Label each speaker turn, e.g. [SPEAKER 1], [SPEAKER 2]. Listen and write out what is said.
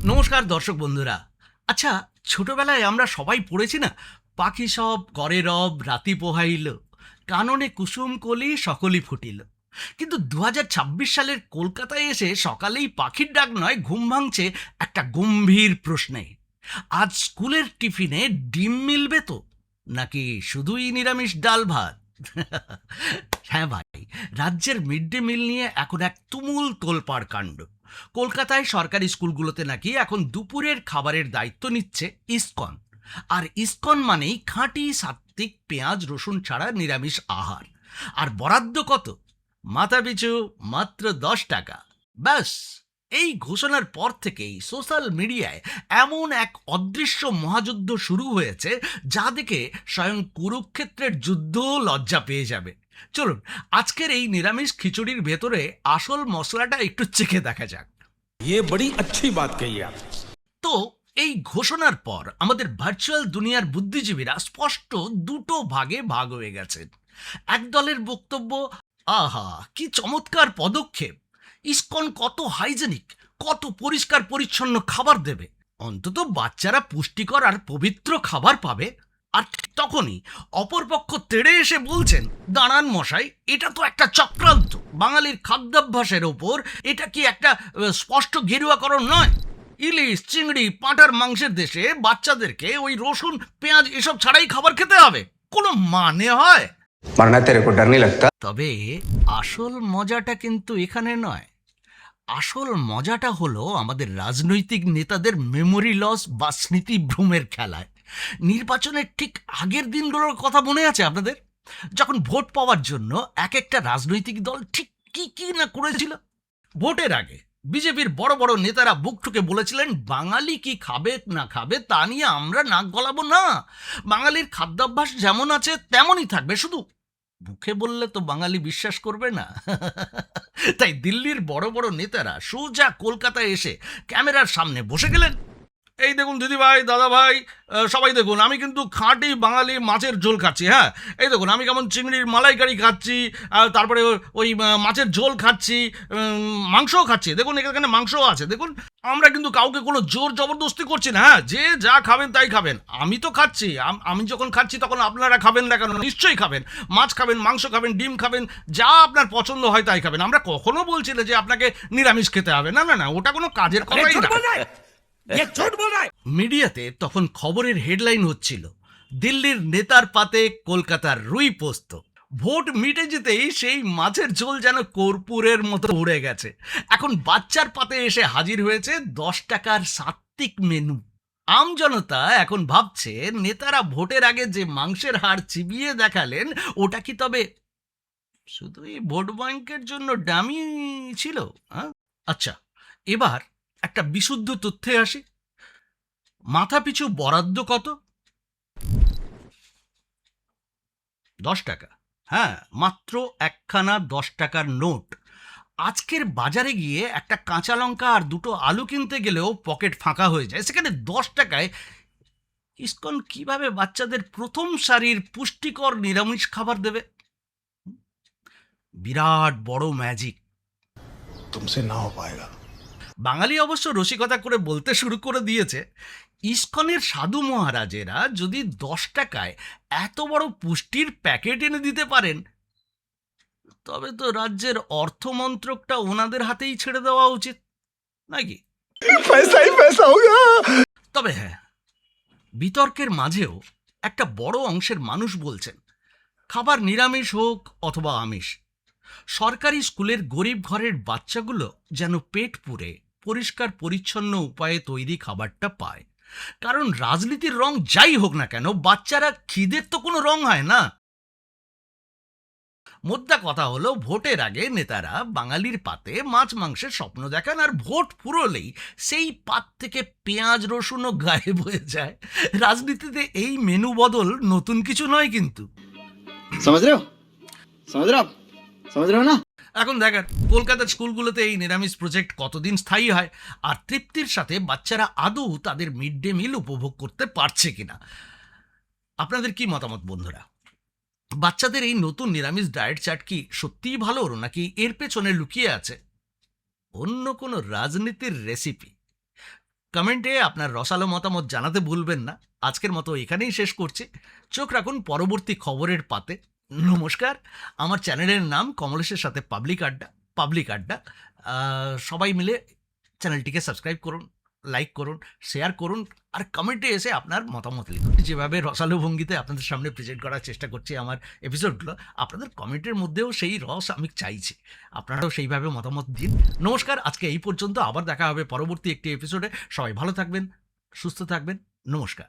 [SPEAKER 1] নমস্কার দর্শক বন্ধুরা। আচ্ছা, ছোটবেলায় আমরা সবাই পড়েছি না, পাখি সব করে রব রাতি পোহাইল, কাননে কুসুম কলি সকলই ফুটিল। কিন্তু 2026 সালের কলকাতায় এসে সকালেই পাখির ডাক নয়, ঘুম ভাঙছে একটা গম্ভীর প্রশ্নে। আজ স্কুলের টিফিনে ডিম মিলবে তো, নাকি শুধুই নিরামিষ ডাল ভাত? হ্যাঁ ভাই, রাজ্যের মিড ডে মিল নিয়ে এখন এক তুমুল তোলপাড় কাণ্ড। কলকাতায় সরকারি স্কুলগুলোতে নাকি এখন দুপুরের খাবারের দায়িত্ব নিচ্ছে ইসকন। আর ইসকন মানেই খাঁটি সাত্ত্বিক পেঁয়াজ রসুন ছাড়া নিরামিষ আহার। আর বরাদ্দ কত? মাথাপিছু মাত্র 10 টাকা। ব্যাস, এই ঘোষণার পর থেকেই সোশ্যাল মিডিয়ায় এমন এক অদৃশ্য মহাযুদ্ধ শুরু হয়েছে, যা দেখে স্বয়ং কুরুক্ষেত্রের যুদ্ধ লজ্জা পেয়ে যাবে। চলুন আজকের এই নিরামিষ খিচুড়ির ভেতরে আসল মশলাটা একটু চেখে দেখা যাক।
[SPEAKER 2] ये बड़ी अच्छी बात कही आप।
[SPEAKER 1] তো এই ঘোষণার পর আমাদের ভার্চুয়াল দুনিয়ার বুদ্ধিজীবীরা স্পষ্ট দুটো ভাগে ভাগ হয়ে গেছেন। এক দলের বক্তব্য, আহা কি চমৎকার পদক্ষেপ, ইসকন কত হাইজেনিক, কত পরিষ্কার পরিচ্ছন্ন খাবার দেবে, অন্তত বাচ্চারা পুষ্টিকর আর পবিত্র খাবার পাবে। আর তখনই অপরপক্ষ তেড়ে এসে বলছেন, দাঁড়ান মশাই, এটা তো একটা চক্রান্ত, বাঙালির খাদ্যাভ্যাসের ওপর এটা কি একটা স্পষ্ট গেরুয়াকরণ নয়? ইলিশ চিংড়ি পাঁঠার মাংসের দেশে বাচ্চাদেরকে ওই রসুন পেঁয়াজ এসব ছাড়াই খাবার খেতে হবে? কোনো মানে হয়?
[SPEAKER 3] मरना तेरे को डर नहीं लगता?
[SPEAKER 1] তবে আসল মজাটা কিন্তু এখানে নয়। আসল মজাটা হলো আমাদের রাজনৈতিক নেতাদের মেমোরি লস বা স্মৃতিভ্রমের খেলায়। নির্বাচনের ঠিক আগের দিনগুলোর কথা মনে আছে আপনাদের? যখন ভোট পাওয়ার জন্য এক একটা রাজনৈতিক দল ঠিক কি কি না করেছিল। ভোটের আগে বিজেপির বড় বড় নেতারা বুক ঠুকে বলেছিলেন, বাঙালি কি খাবে না খাবে তা নিয়ে আমরা নাক গলাবো না, বাঙালির খাদ্যাভ্যাস যেমন আছে তেমনই থাকবে। শুধু মুখে বললে তো বাঙালি বিশ্বাস করবে না। তাই দিল্লির বড় বড় নেতারা সোজা কলকাতায় এসে ক্যামেরার সামনে বসে গেলেন। এই দেখুন দিদি ভাই, দাদা ভাই, সবাই দেখুন, আমি কিন্তু খাঁটি বাঙালি মাছের ঝোল খাচ্ছি। হ্যাঁ, এই দেখুন আমি কেমন চিংড়ির মালাইকারি খাচ্ছি, তারপরে ওই মাছের ঝোল খাচ্ছি, মাংসও খাচ্ছি। দেখুন এখানে মাংসও আছে। দেখুন, আমরা কিন্তু কাউকে কোনো জোর জবরদস্তি করছি না। হ্যাঁ, যে যা খাবেন তাই খাবেন। আমি তো খাচ্ছি, আমি যখন খাচ্ছি তখন আপনারা খাবেন না কেন? নিশ্চয়ই খাবেন। মাছ খাবেন, মাংস খাবেন, ডিম খাবেন, যা আপনার পছন্দ হয় তাই খাবেন। আমরা কখনো বলছি না যে আপনাকে নিরামিষ খেতে হবে। না না না, ওটা কোনো কাজের কথাই না। মিডিয়াতে তখন খবরের হেডলাইন হচ্ছিল, দিল্লির নেতার পাতে কলকাতার রুই পোস্ত। ভোট মিটে যেতেই সেই মাছের ঝোল যেন কর্পূরের মতো উড়ে গেছে। এখন বাচ্চার পাতে এসে হাজির হয়েছে 10 টাকার সাত্ত্বিক মেনু। আমজনতা এখন ভাবছে, নেতারা ভোটের আগে যে মাংসের হাড় চিবিয়ে দেখালেন, ওটা কি তবে শুধুই ভোট ব্যাংকের জন্য ডামি ছিল? আচ্ছা, এবার একটা বিশুদ্ধ তথ্যে আসি। মাথাপিছু বরাদ্দ কত? 10 টাকা। হ্যাঁ, মাত্র একখানা 10 টাকার নোট। আজকের বাজারে গিয়ে একটা কাঁচা লঙ্কা আর দুটো আলু কিনতে গেলেও পকেট ফাঁকা হয়ে যায়। সেখানে 10 টাকায় ইসকন কিভাবে বাচ্চাদের প্রথম সারির পুষ্টিকর নিরামিষ খাবার দেবে? বিরাট বড় ম্যাজিক।
[SPEAKER 2] तुमसे ना हो पाएगा।
[SPEAKER 1] বাঙালি অবশ্য রসিকতা করে বলতে শুরু করে দিয়েছে, ইসকনের সাধু মহারাজেরা যদি 10 টাকায় এত বড় পুষ্টির প্যাকেট এনে দিতে পারেন, তবে তো রাজ্যের অর্থমন্ত্রকটা ওনাদের হাতেই ছেড়ে দেওয়া উচিত, নাকি?
[SPEAKER 2] पैसा ही पैसा होगा।
[SPEAKER 1] তবে হ্যাঁ, বিতর্কের মাঝেও একটা বড় অংশের মানুষ বলছেন, খাবার নিরামিষ হোক অথবা আমিষ, সরকারি স্কুলের গরিব ঘরের বাচ্চাগুলো যেন পেট পুরে পরিষ্কার পরিচ্ছন্ন উপায়ে তৈরি খাবারটা পায়। কারণ রাজনীতির রং যাই হোক না কেন, বাচ্চারা খিদের তো কোনো রং হয় না। মোদ্দা কথা হলো, ভোটের আগে নেতারা বাঙালির পাতে মাছ মাংসের স্বপ্ন দেখান, আর ভোট ফুরোলেই সেই পাত থেকে পেঁয়াজ রসুনও গায়েব হয়ে যায়। রাজনীতিতে এই মেনু বদল নতুন কিছু নয় কিন্তু।
[SPEAKER 4] समझ रहे हो समझ रहे हो आप समझ रहे हो ना।
[SPEAKER 1] এখন দেখেন কলকাতার স্কুলগুলোতে এই নিরামিষ প্রজেক্ট কতদিন স্থায়ী হয়, আর তৃপ্তির সাথে বাচ্চারা আদৌ তাদের মিড ডে মিল উপভোগ করতে পারছে কিনা। আপনাদের কি মতামত বন্ধুরা? বাচ্চাদের এই নতুন নিরামিষ ডায়েট চার্ট কি সত্যিই ভালো, নাকি এর পেছনে লুকিয়ে আছে অন্য কোনো রাজনীতির রেসিপি? কমেন্টে আপনার রসালো মতামত জানাতে ভুলবেন না। আজকের মতো এখানেই শেষ করছি। চোখ রাখুন পরবর্তী খবরের পাতে। নমস্কার। আমার চ্যানেলের নাম কমলেশের সাথে পাবলিক আড্ডা। সবাই মিলে চ্যানেলটিকে সাবস্ক্রাইব করুন, লাইক করুন, শেয়ার করুন, আর কমেন্টে এসে আপনার মতামত লিখুন। যেভাবে রসালো ভঙ্গিতে আপনাদের সামনে প্রেজেন্ট করার চেষ্টা করছি আমার এপিসোডগুলো, আপনাদের কমেন্টের মধ্যেও সেই রস আমি চাইছি। আপনারাও সেইভাবে মতামত দিন। নমস্কার, আজকে এই পর্যন্ত। আবার দেখা হবে পরবর্তী একটি এপিসোডে। সবাই ভালো থাকবেন, সুস্থ থাকবেন। নমস্কার।